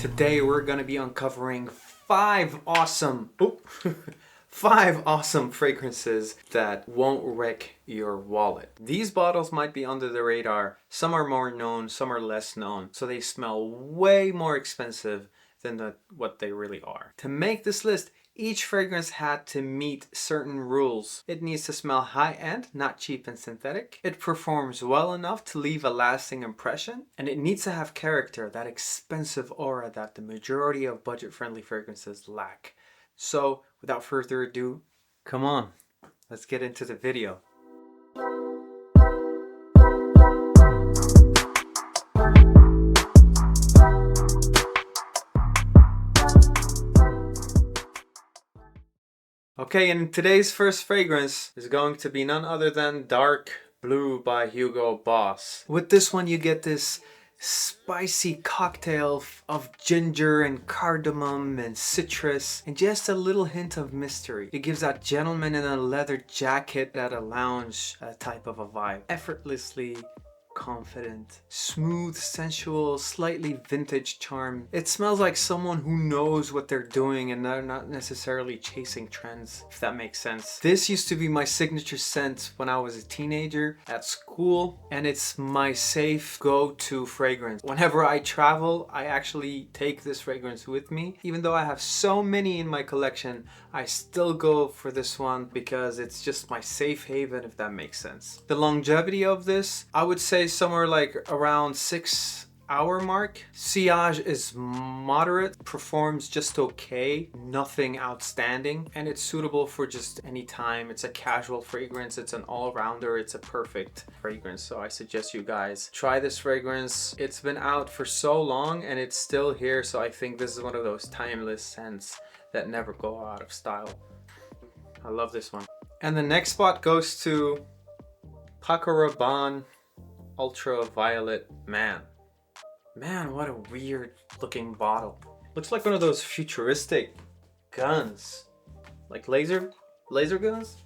Today we're gonna be uncovering five awesome fragrances that won't wreck your wallet. These bottles might be under the radar. Some are more known, some are less known. So they smell way more expensive than what they really are. To make this list, each fragrance had to meet certain rules. It needs to smell high-end, not cheap and synthetic. It performs well enough to leave a lasting impression. And it needs to have character, that expensive aura that the majority of budget-friendly fragrances lack. So, without further ado, come on, let's get into the video. Okay, and today's first fragrance is going to be none other than Dark Blue by Hugo Boss. With this one you get this spicy cocktail of ginger and cardamom and citrus and just a little hint of mystery. It gives that gentleman in a leather jacket at a lounge type of a vibe. Effortlessly confident, smooth, sensual, slightly vintage charm. It smells like someone who knows what they're doing and they're not necessarily chasing trends, if that makes sense. This used to be my signature scent when I was a teenager at school, and it's my safe go-to fragrance. Whenever I travel, I actually take this fragrance with me. Even though I have so many in my collection, I still go for this one because it's just my safe haven, if that makes sense. The longevity of this, I would say somewhere like around 6 hour mark. Sillage is moderate, performs just okay, nothing outstanding, and it's suitable for just any time. It's a casual fragrance, it's an all-rounder, it's a perfect fragrance. So I suggest you guys try this fragrance. It's been out for so long and it's still here, so I think this is one of those timeless scents that never go out of style. I love this one. And the next spot goes to Paco Rabanne Ultraviolet. Man, what a weird looking bottle. Looks like one of those futuristic guns, like laser guns.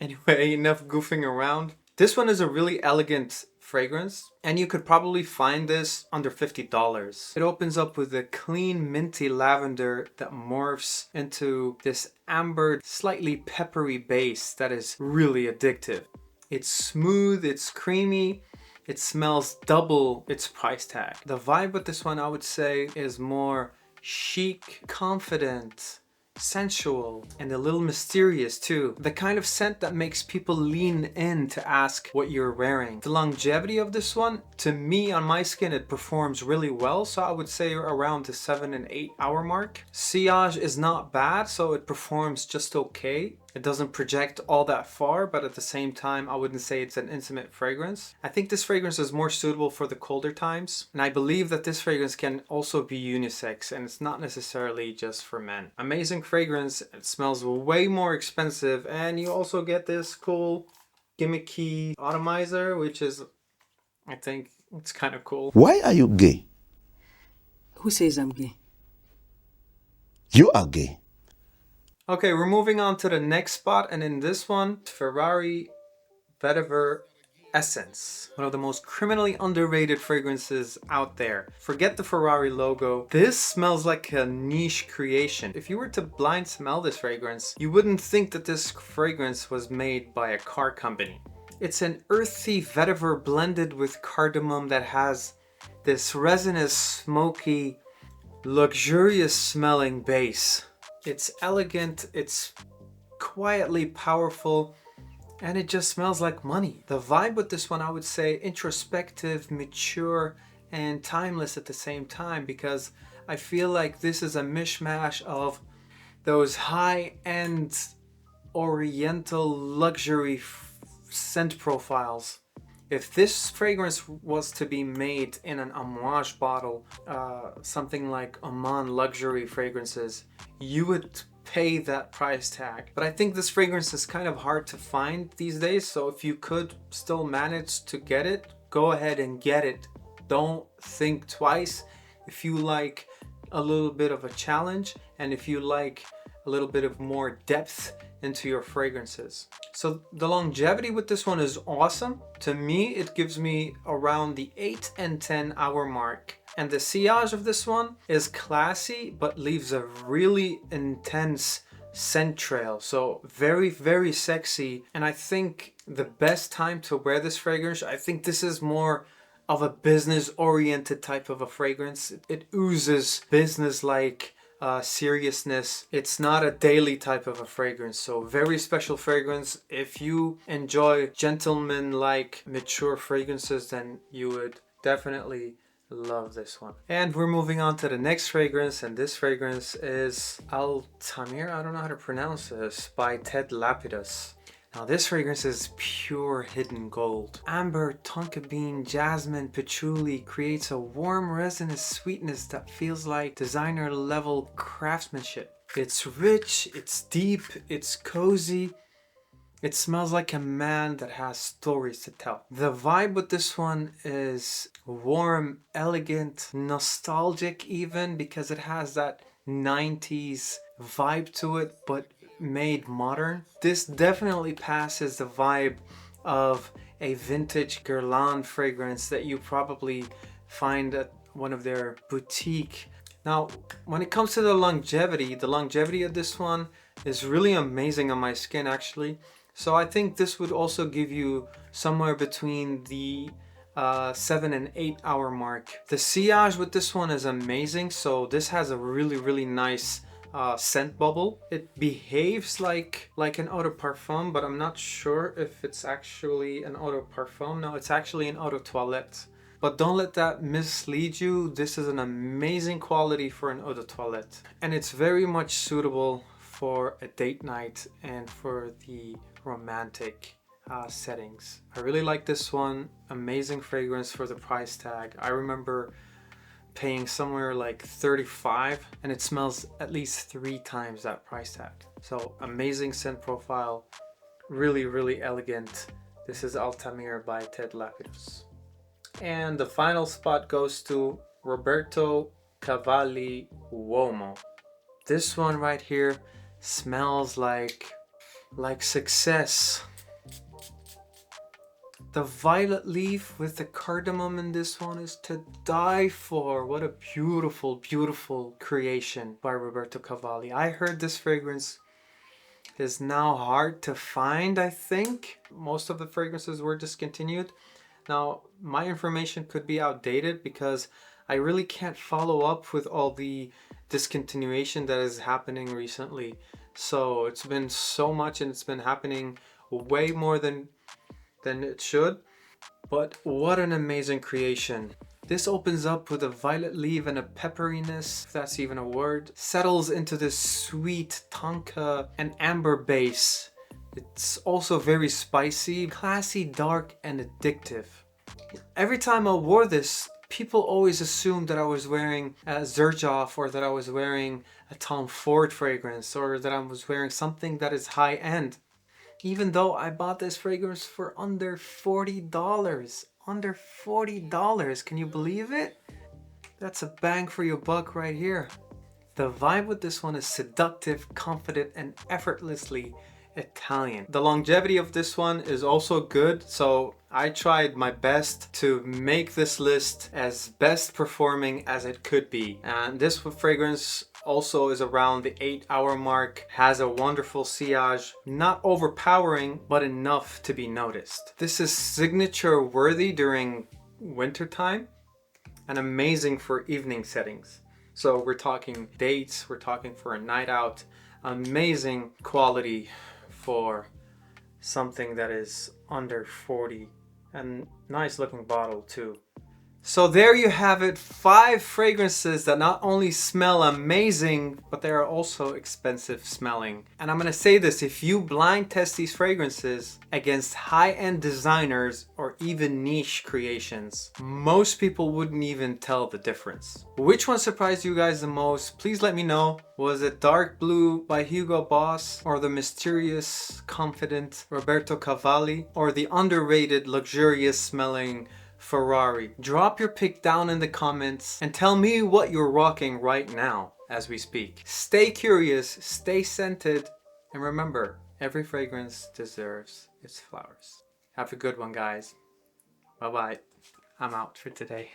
Anyway, enough goofing around. This one is a really elegant fragrance, and you could probably find this under $50. It opens up with a clean minty lavender that morphs into this amber, slightly peppery base that is really addictive. It's smooth, it's creamy, it smells double its price tag. The vibe with this one, I would say, is more chic, confident, sensual, and a little mysterious too. The kind of scent that makes people lean in to ask what you're wearing. The longevity of this one, to me, on my skin, it performs really well, so I would say around the 7 and 8 hour mark. Sillage is not bad, so it performs just okay. It doesn't project all that far, but at the same time, I wouldn't say it's an intimate fragrance. I think this fragrance is more suitable for the colder times, and I believe that this fragrance can also be unisex, and it's not necessarily just for men. Amazing fragrance, it smells way more expensive, and you also get this cool gimmicky atomizer, which is, I think, it's kind of cool. Why are you gay? Who says I'm gay? You are gay. Okay, we're moving on to the next spot, and in this one, Ferrari Vetiver Essence. One of the most criminally underrated fragrances out there. Forget the Ferrari logo. This smells like a niche creation. If you were to blind smell this fragrance, you wouldn't think that this fragrance was made by a car company. It's an earthy vetiver blended with cardamom that has this resinous, smoky, luxurious smelling base. It's elegant, it's quietly powerful, and it just smells like money. The vibe with this one, I would say, introspective, mature, and timeless at the same time, because I feel like this is a mishmash of those high-end oriental luxury scent profiles. If this fragrance was to be made in an homage bottle, something like Oman luxury fragrances, you would pay that price tag. But I think this fragrance is kind of hard to find these days, so if you could still manage to get it, go ahead and get it. Don't think twice. If you like a little bit of a challenge, and if you like a little bit of more depth into your fragrances. So the longevity with this one is awesome. To me, it gives me around the 8 and 10 hour mark. And the sillage of this one is classy, but leaves a really intense scent trail. So very, very sexy. And I think the best time to wear this fragrance, I think this is more of a business oriented type of a fragrance. It oozes business like seriousness. It's not a daily type of a fragrance. So very special fragrance. If you enjoy gentleman like mature fragrances, then you would definitely love this one. And we're moving on to the next fragrance, and this fragrance is Altamir, I don't know how to pronounce this, by Ted Lapidus. Now this fragrance is pure hidden gold. Amber, tonka bean, jasmine, patchouli creates a warm resinous sweetness that feels like designer level craftsmanship. It's rich, it's deep, it's cozy. It smells like a man that has stories to tell. The vibe with this one is warm, elegant, nostalgic even, because it has that 90s vibe to it, but made modern. This definitely passes the vibe of a vintage Guerlain fragrance that you probably find at one of their boutique. Now, when it comes to the longevity of this one is really amazing on my skin actually. So I think this would also give you somewhere between the 7 and 8 hour mark. The sillage with this one is amazing. So this has a really, really nice scent bubble. It behaves like an eau de parfum, but I'm not sure if it's actually an eau de parfum. No, it's actually an eau de toilette. But don't let that mislead you. This is an amazing quality for an eau de toilette. And it's very much suitable for a date night and for the romantic settings. I really like this one. Amazing fragrance for the price tag. I remember paying somewhere like 35 and it smells at least 3 times that price tag. So amazing scent profile, really, really elegant. This is Altamir by Ted Lapidus. And the final spot goes to Roberto Cavalli Uomo. This one right here smells like success. The violet leaf with the cardamom in this one is to die for. What a beautiful, beautiful creation by Roberto Cavalli. I heard this fragrance is now hard to find, I think. Most of the fragrances were discontinued. Now, my information could be outdated because I really can't follow up with all the discontinuation that is happening recently. So it's been so much and it's been happening way more than it should. But what an amazing creation. This opens up with a violet leaf and a pepperiness, if that's even a word. Settles into this sweet tonka and amber base. It's also very spicy, classy, dark, and addictive. Every time I wore this, people always assumed that I was wearing a Xerjoff or that I was wearing a Tom Ford fragrance or that I was wearing something that is high end. Even though I bought this fragrance for under $40. Under $40. Can you believe it? That's a bang for your buck right here. The vibe with this one is seductive, confident, and effortlessly Italian. The longevity of this one is also good, so I tried my best to make this list as best performing as it could be. And this fragrance also is around the 8 hour mark, has a wonderful sillage, not overpowering, but enough to be noticed. This is signature worthy during wintertime and amazing for evening settings. So we're talking dates, we're talking for a night out, amazing quality for something that is under 40 and nice looking bottle too. So there you have it, 5 fragrances that not only smell amazing, but they are also expensive smelling. And I'm gonna say this, if you blind test these fragrances against high-end designers or even niche creations, most people wouldn't even tell the difference. Which one surprised you guys the most? Please let me know. Was it Dark Blue by Hugo Boss, or the mysterious, confident Roberto Cavalli, or the underrated, luxurious smelling Ferrari? Drop your pick down in the comments and tell me what you're rocking right now as we speak. Stay curious, stay scented, and remember, Every fragrance deserves its flowers. Have a good one, guys. Bye bye. I'm out for today.